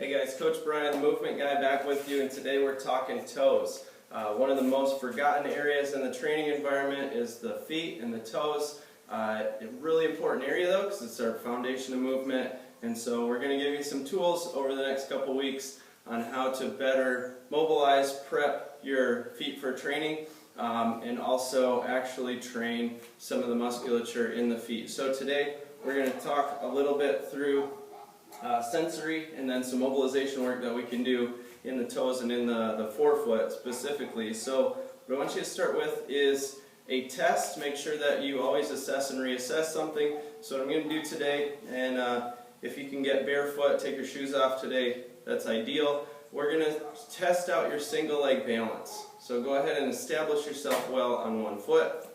Hey guys, Coach Brian, the Movement Guy, back with you, and today we're talking toes. One of the most forgotten areas in the training environment is the feet and the toes. A really important area though, because it's our foundation of movement, and so we're going to give you some tools over the next couple weeks on how to better mobilize, prep your feet for training, and also actually train some of the musculature in the feet. So today we're going to talk a little bit through sensory and then some mobilization work that we can do in the toes and in the forefoot specifically. So what I want you to start with is a test. Make sure that you always assess and reassess something. So what I'm going to do today, and if you can get barefoot, take your shoes off today, that's ideal. We're going to test out your single leg balance. So go ahead and establish yourself well on one foot.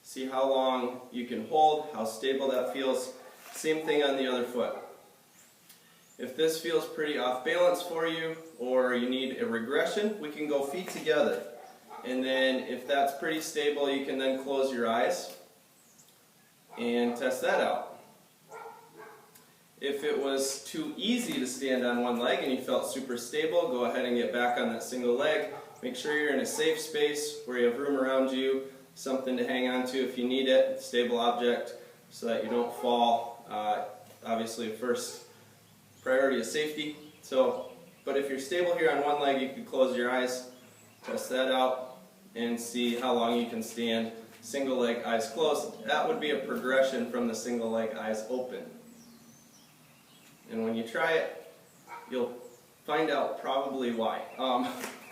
See how long you can hold, how stable that feels. Same thing on the other foot. If this feels pretty off balance for you, or you need a regression, we can go feet together. And then if that's pretty stable, you can then close your eyes and test that out. If it was too easy to stand on one leg and you felt super stable, go ahead and get back on that single leg. Make sure you're in a safe space where you have room around you, something to hang on to if you need it, a stable object, so that you don't fall. Obviously, first priority is safety. But if you're stable here on one leg, you can close your eyes, test that out, and see how long you can stand single leg, eyes closed. That would be a progression from the single leg, eyes open. And when you try it, you'll find out probably why.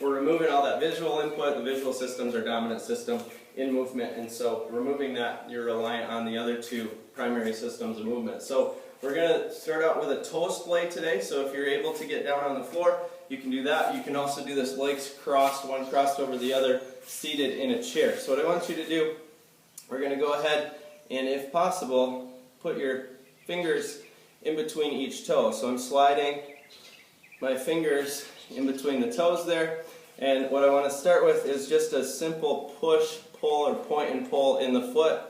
We're removing all that visual input. The visual system's our dominant system in movement, and so removing that, you're reliant on the other two primary systems of movement. So we're going to start out with a toe splay today. So if you're able to get down on the floor, you can do that. You can also do this legs crossed, one crossed over the other, seated in a chair. So what I want you to do, we're going to go ahead and, if possible, put your fingers in between each toe. So I'm sliding my fingers in between the toes there, and what I want to start with is just a simple push, pull, or point and pull in the foot.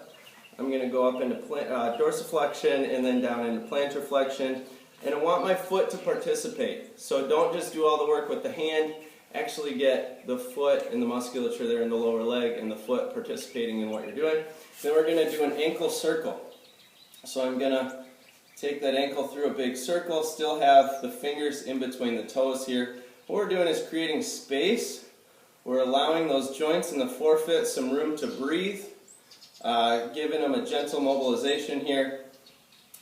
I'm going to go up into dorsiflexion and then down into plantar flexion, and I want my foot to participate. So don't just do all the work with the hand, actually get the foot and the musculature there in the lower leg and the foot participating in what you're doing. Then we're going to do an ankle circle. So I'm going to take that ankle through a big circle, still have the fingers in between the toes here. What we're doing is creating space. We're allowing those joints in the forefoot some room to breathe, giving them a gentle mobilization here,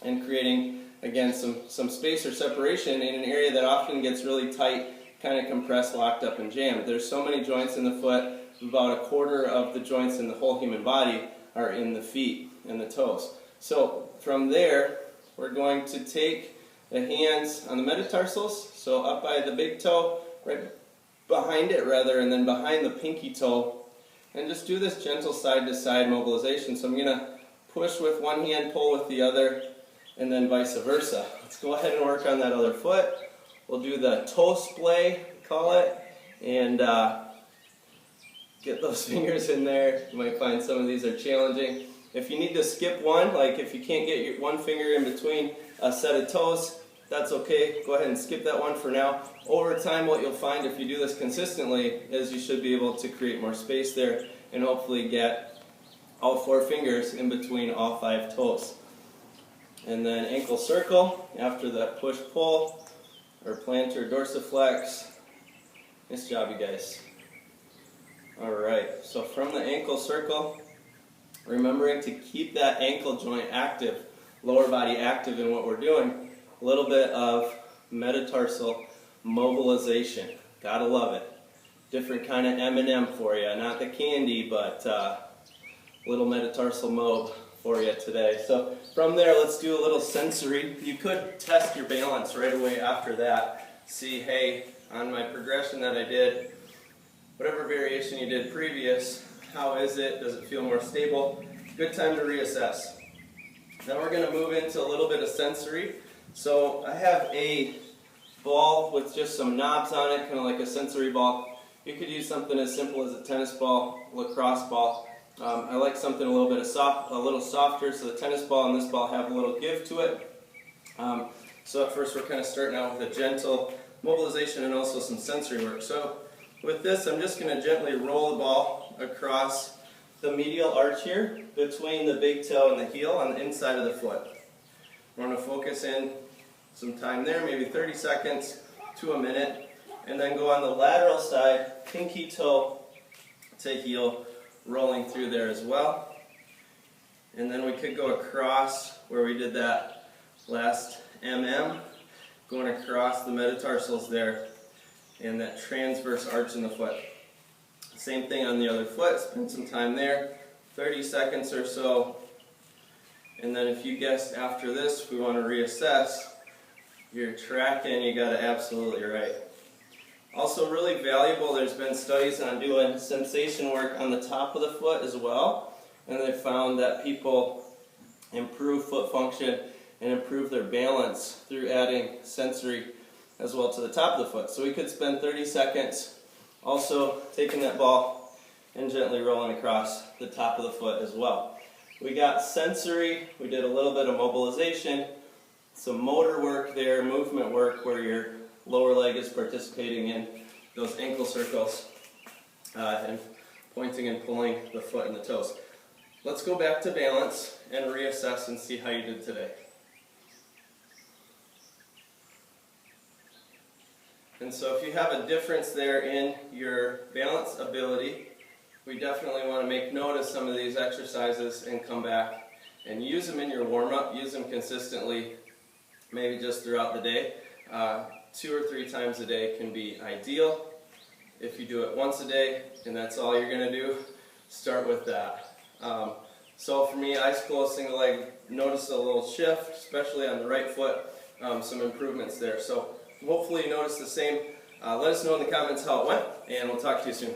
and creating, again, some space or separation in an area that often gets really tight, kind of compressed, locked up, and jammed. There's so many joints in the foot, about a quarter of the joints in the whole human body are in the feet and the toes. So from there, we're going to take the hands on the metatarsals, so up by the big toe, right behind it rather, and then behind the pinky toe, and just do this gentle side-to-side mobilization. So I'm going to push with one hand, pull with the other, and then vice versa. Let's go ahead and work on that other foot. We'll do the toe splay, call it, and get those fingers in there. You might find some of these are challenging. If you need to skip one, like if you can't get your one finger in between a set of toes, that's okay. Go ahead and skip that one for now. Over time, what you'll find if you do this consistently is you should be able to create more space there and hopefully get all four fingers in between all five toes. And then ankle circle after that push-pull, or plantar dorsiflex. Nice job, you guys. Alright, so from the ankle circle, remembering to keep that ankle joint active, lower body active in what we're doing. A little bit of metatarsal mobilization. Gotta love it. Different kind of M&M for you. Not the candy, but little metatarsal mob for you today. So from there, let's do a little sensory. You could test your balance right away after that. See, hey, on my progression that I did, whatever variation you did previous, how is it? Does it feel more stable? Good time to reassess. Now we're going to move into a little bit of sensory. So I have a ball with just some knobs on it, kind of like a sensory ball. You could use something as simple as a tennis ball, lacrosse ball. I like something a little bit a little softer, so the tennis ball and this ball have a little give to it. So at first we're kind of starting out with a gentle mobilization and also some sensory work. So with this, I'm just going to gently roll the ball across the medial arch here between the big toe and the heel on the inside of the foot. We're going to focus in some time there, maybe 30 seconds to a minute, and then go on the lateral side, pinky toe to heel, rolling through there as well. And then we could go across where we did that last going across the metatarsals there and that transverse arch in the foot. Same thing on the other foot, spend some time there, 30 seconds or so. And then if you guessed after this, we want to reassess, you're tracking, you got it absolutely right. Also really valuable, there's been studies on doing sensation work on the top of the foot as well, and they found that people improve foot function and improve their balance through adding sensory as well to the top of the foot. So we could spend 30 seconds also taking that ball and gently rolling across the top of the foot as well. We got sensory, we did a little bit of mobilization, some motor work there, movement work where your lower leg is participating in those ankle circles and pointing and pulling the foot and the toes. Let's go back to balance and reassess and see how you did today. And so if you have a difference there in your balance ability, we definitely want to make note of some of these exercises and come back and use them in your warm-up. Use them consistently, maybe just throughout the day. 2 or 3 times a day can be ideal. If you do it once a day and that's all you're going to do, start with that. So for me, eyes closed, single leg, notice a little shift, especially on the right foot, some improvements there. So hopefully you notice the same. Let us know in the comments how it went, and we'll talk to you soon.